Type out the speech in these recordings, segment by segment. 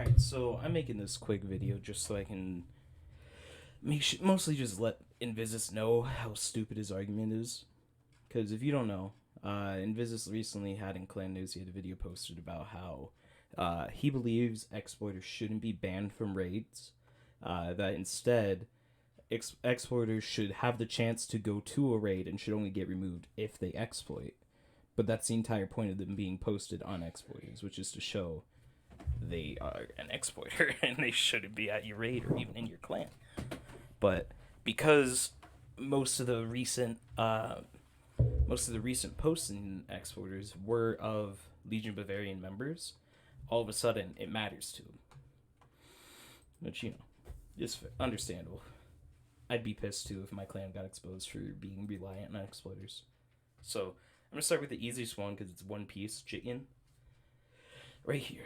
Alright, so I'm making this quick video just so I can mostly just let Invisus know how stupid his argument is. Because if you don't know, Invisus recently had in Clan News, he had a video posted about how he believes exploiters shouldn't be banned from raids, that instead exploiters should have the chance to go to a raid and should only get removed if they exploit. But that's the entire point of them being posted on exploiters, which is to show they are an exploiter and they shouldn't be at your raid or even in your clan. But because most of the recent posts in exploiters were of Legion Bavarian members, all of a sudden it matters to them. Which, you know, is understandable. I'd be pissed too if my clan got exposed for being reliant on exploiters. So I'm gonna start with the easiest one because it's one piece. Jityin. Right here,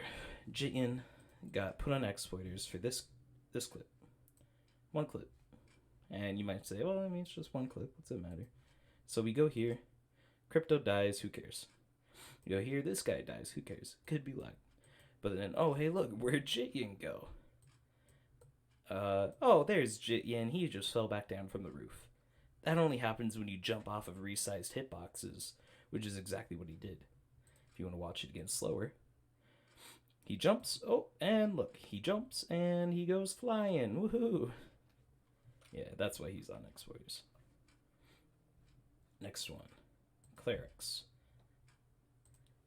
Jityin got put on exploiters for this clip. One clip. And you might say, well, I mean, it's just one clip. What's it matter? So we go here. Crypto dies. Who cares? We go here. This guy dies. Who cares? Could be luck. But then, oh, hey, look. Where'd Jityin go? Oh, there's Jityin. He just fell back down from the roof. That only happens when you jump off of resized hitboxes, which is exactly what he did. If you want to watch it again slower. He jumps. Oh, and look. He jumps, and he goes flying. Woohoo! Yeah, that's why he's on exploiters. Next one. Clerics.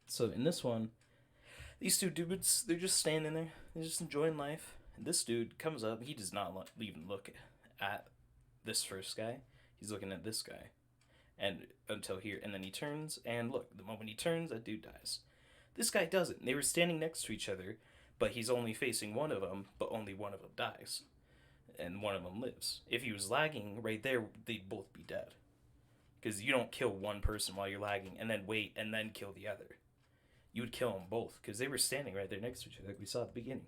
So in this one, these two dudes, they're just standing there. They're just enjoying life. And this dude comes up. He does not even look at this first guy. He's looking at this guy. And until here. And then he turns. And look, the moment he turns, that dude dies. This guy doesn't. They were standing next to each other. But he's only facing one of them. But only one of them dies. And one of them lives. If he was lagging right there, they'd both be dead. Because you don't kill one person while you're lagging and then wait and then kill the other. You would kill them both because they were standing right there next to each other like we saw at the beginning.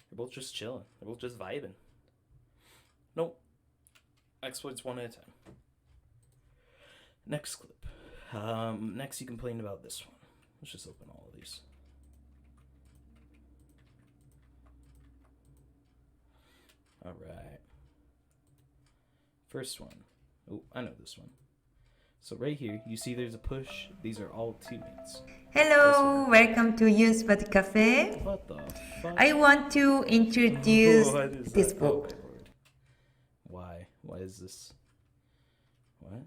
They're both just chilling. They're both just vibing. Nope. Exploits one at a time. Next clip. Next you complained about this one. Let's just open all of these. Alright. First one. Oh, I know this one. So right here, you see there's a push. These are all teammates. Hello, welcome to Use But Cafe. What the fuck? I want to introduce this that? book. Oh my lord. Why? Why is this? What?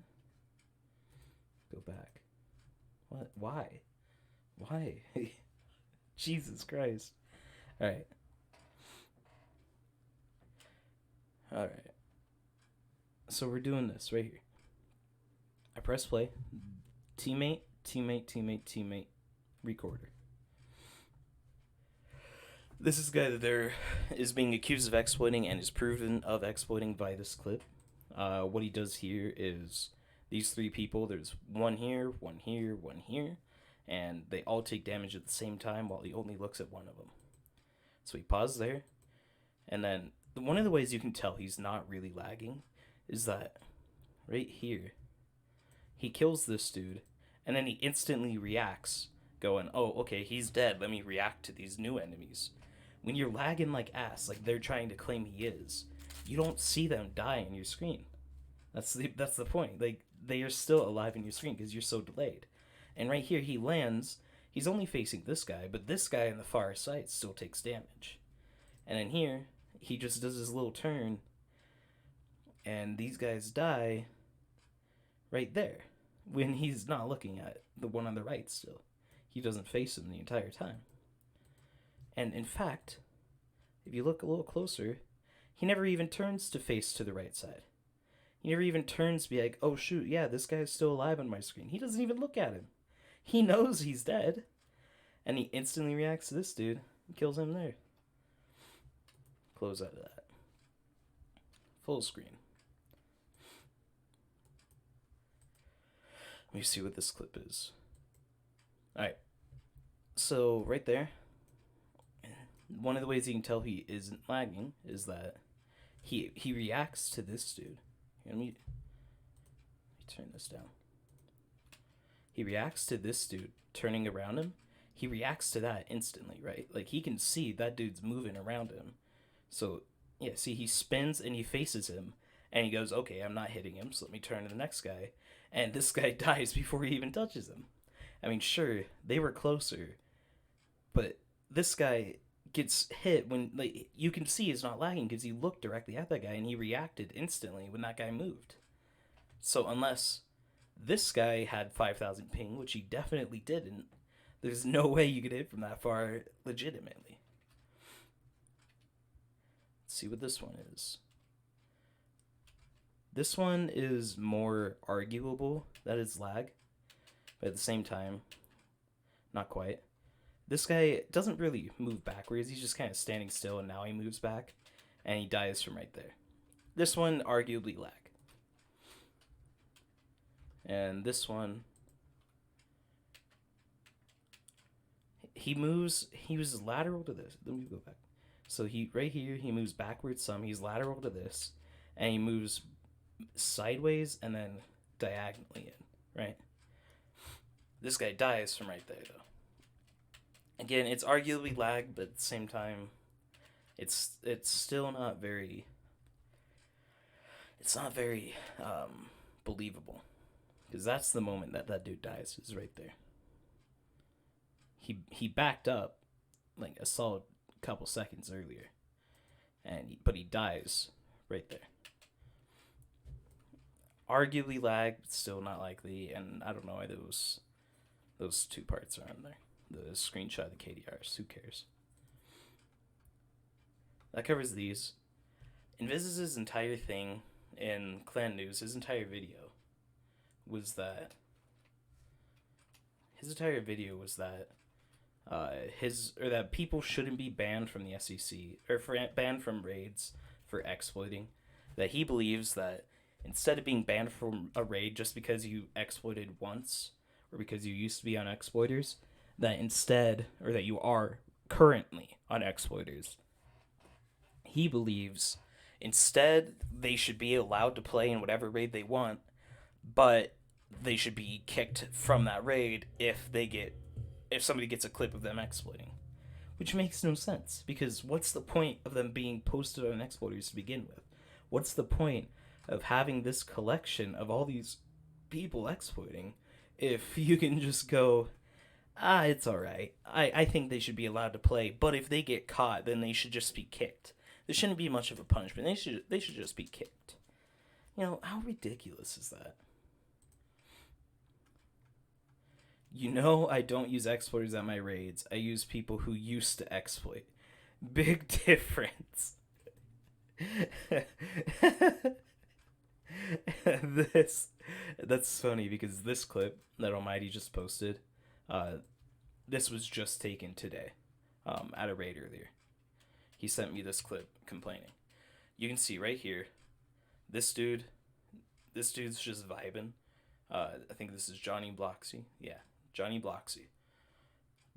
Go back. What? Why? Why? Jesus Christ. Alright. Alright. So we're doing this right here. I press play. Teammate, recorder. This is a guy that there is being accused of exploiting and is proven of exploiting by this clip. What he does here is these three people, there's one here, one here, one here, and they all take damage at the same time while he only looks at one of them. So he pauses there, and then one of the ways you can tell he's not really lagging is that right here, he kills this dude, and then he instantly reacts, going, oh, okay, he's dead, let me react to these new enemies. When you're lagging like ass, like they're trying to claim he is, you don't see them die on your screen. That's the point. Like, they are still alive in your screen because you're so delayed. And right here, he lands, he's only facing this guy, but this guy on the far side still takes damage. And then here, he just does his little turn, and these guys die right there when he's not looking at the one on the right still. He doesn't face him the entire time. And in fact, if you look a little closer, he never even turns to face to the right side. He never even turns to be like, oh shoot, yeah, this guy's still alive on my screen. He doesn't even look at him. He knows he's dead. And he instantly reacts to this dude and kills him there. Close out of that. Full screen. Let me see what this clip is. Alright. So, right there, one of the ways you can tell he isn't lagging is that he reacts to this dude. Let me turn this down. He reacts to this dude turning around him. he reacts to that instantly, right? Like he can see that dude's moving around him. So yeah, see, he spins and he faces him, and he goes, "Okay, I'm not hitting him, so let me turn to the next guy." And this guy dies before he even touches him. I mean, sure, they were closer, but this guy gets hit when like you can see he's not lagging because he looked directly at that guy and he reacted instantly when that guy moved. So unless this guy had 5,000 ping, which he definitely didn't, there's no way you could hit from that far legitimately. Let's see what this one is. This one is more arguable that it's lag, but at the same time, not quite. This guy doesn't really move backwards. He's just kind of standing still, and now he moves back, and he dies from right there. This one, arguably lag. And this one, he was lateral to this. Let me go back. So right here, he moves backwards some. He's lateral to this, and he moves sideways and then diagonally in, right? This guy dies from right there, though. Again, it's arguably lag, but at the same time, it's still not very. It's not very believable, because that's the moment that dude dies is right there. He backed up like a solid couple seconds earlier, but he dies right there. Arguably lag, but still not likely, and I don't know why those two parts are on there. The screenshot of the KDRs, who cares? That covers these. Invisus' entire thing in Clan News, his entire video was that that people shouldn't be banned from the SEC or banned from raids for exploiting. That he believes that instead of being banned from a raid just because you exploited once or because you used to be on exploiters, that instead, or that you are currently on exploiters, he believes instead they should be allowed to play in whatever raid they want, but they should be kicked from that raid if somebody gets a clip of them exploiting. Which makes no sense, because what's the point of them being posted on exploiters to begin with? What's the point of having this collection of all these people exploiting if you can just go, it's alright. I think they should be allowed to play, but if they get caught, then they should just be kicked. There shouldn't be much of a punishment. They should just be kicked. You know, how ridiculous is that? You know, I don't use exploiters at my raids. I use people who used to exploit. Big difference. That's funny because this clip that Almighty just posted, this was just taken today, at a raid earlier. He sent me this clip complaining. You can see right here, this dude's just vibing. I think this is Johnny Bloxy. Yeah, Johnny Bloxy.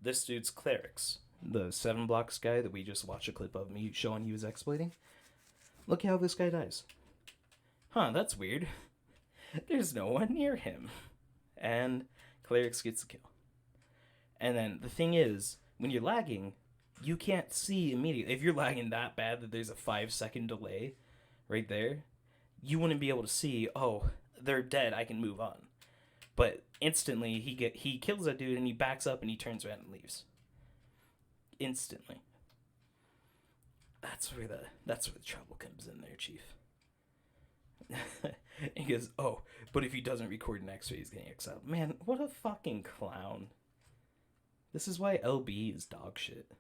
This dude's clerics, the 7 blocks guy that we just watched a clip of me showing he was exploiting. Look how this guy dies. Huh, that's weird. There's no one near him. And clerics gets a kill. And then the thing is, when you're lagging, you can't see immediately. If you're lagging that bad that there's a 5-second delay right there, you wouldn't be able to see, oh, they're dead, I can move on. But instantly he kills that dude and he backs up and he turns around and leaves. Instantly. That's where the trouble comes in there, Chief. He goes, oh, but if he doesn't record next week, he's getting exiled. Man, what a fucking clown. This is why LB is dog shit.